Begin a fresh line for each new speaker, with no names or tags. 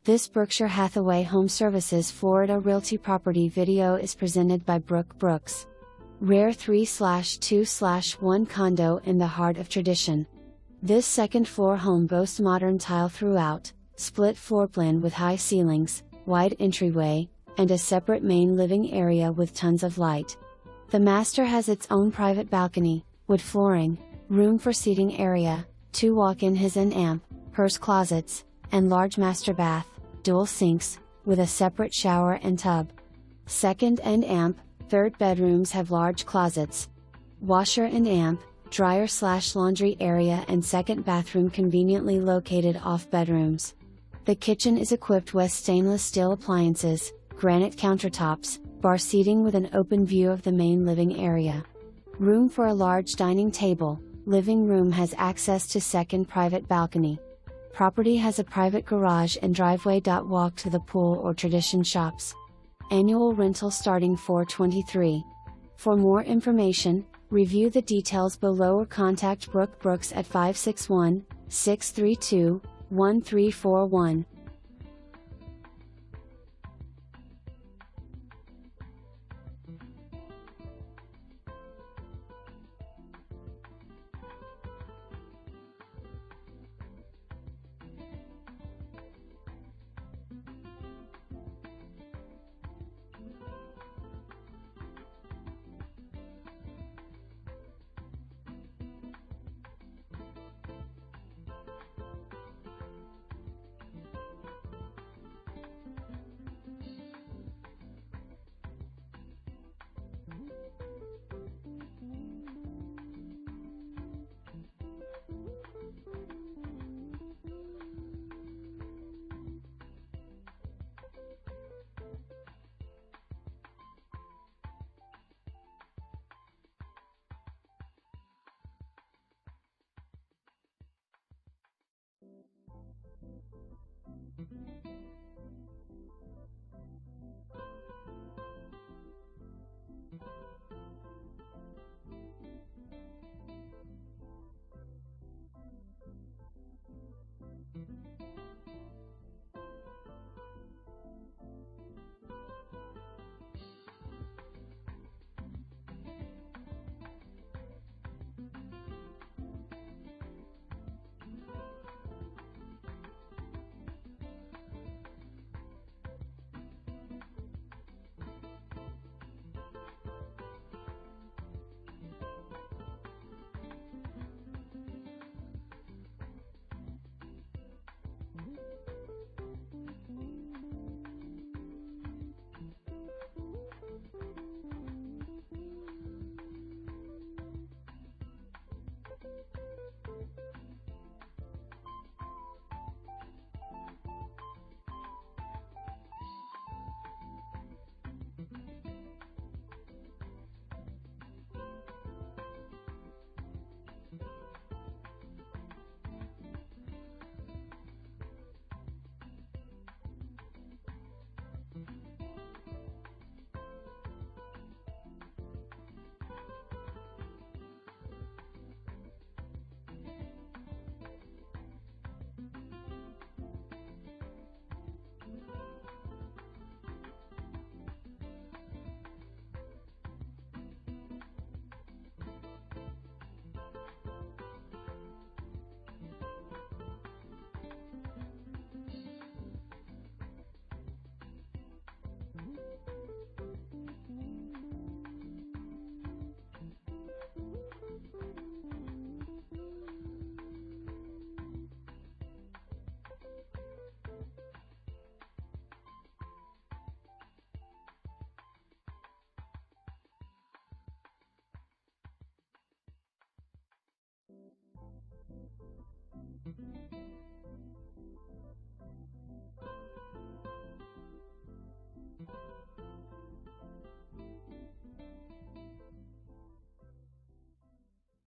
This Berkshire Hathaway HomeServices Florida Realty property video is presented by Brooke Brooks. Rare 3/2/1 condo in the heart of tradition. This second floor home boasts modern tile throughout, split floor plan with high ceilings, wide entryway, and a separate main living area with tons of light. The master has its own private balcony, wood flooring, room for seating area, 2 walk-in his and amp, hers closets, and large master bath, dual sinks, with a separate shower and tub. Second and amp, third bedrooms have large closets, washer and amp, dryer/laundry area and second bathroom conveniently located off bedrooms. The kitchen is equipped with stainless steel appliances, granite countertops, bar seating with an open view of the main living area. Room for a large dining table, living room has access to second private balcony. Property has a private garage and Driveway.Walk to the pool or tradition shops. Annual rental starting $423. For more information, review the details below or contact Brooke Brooks at 561-632-1341.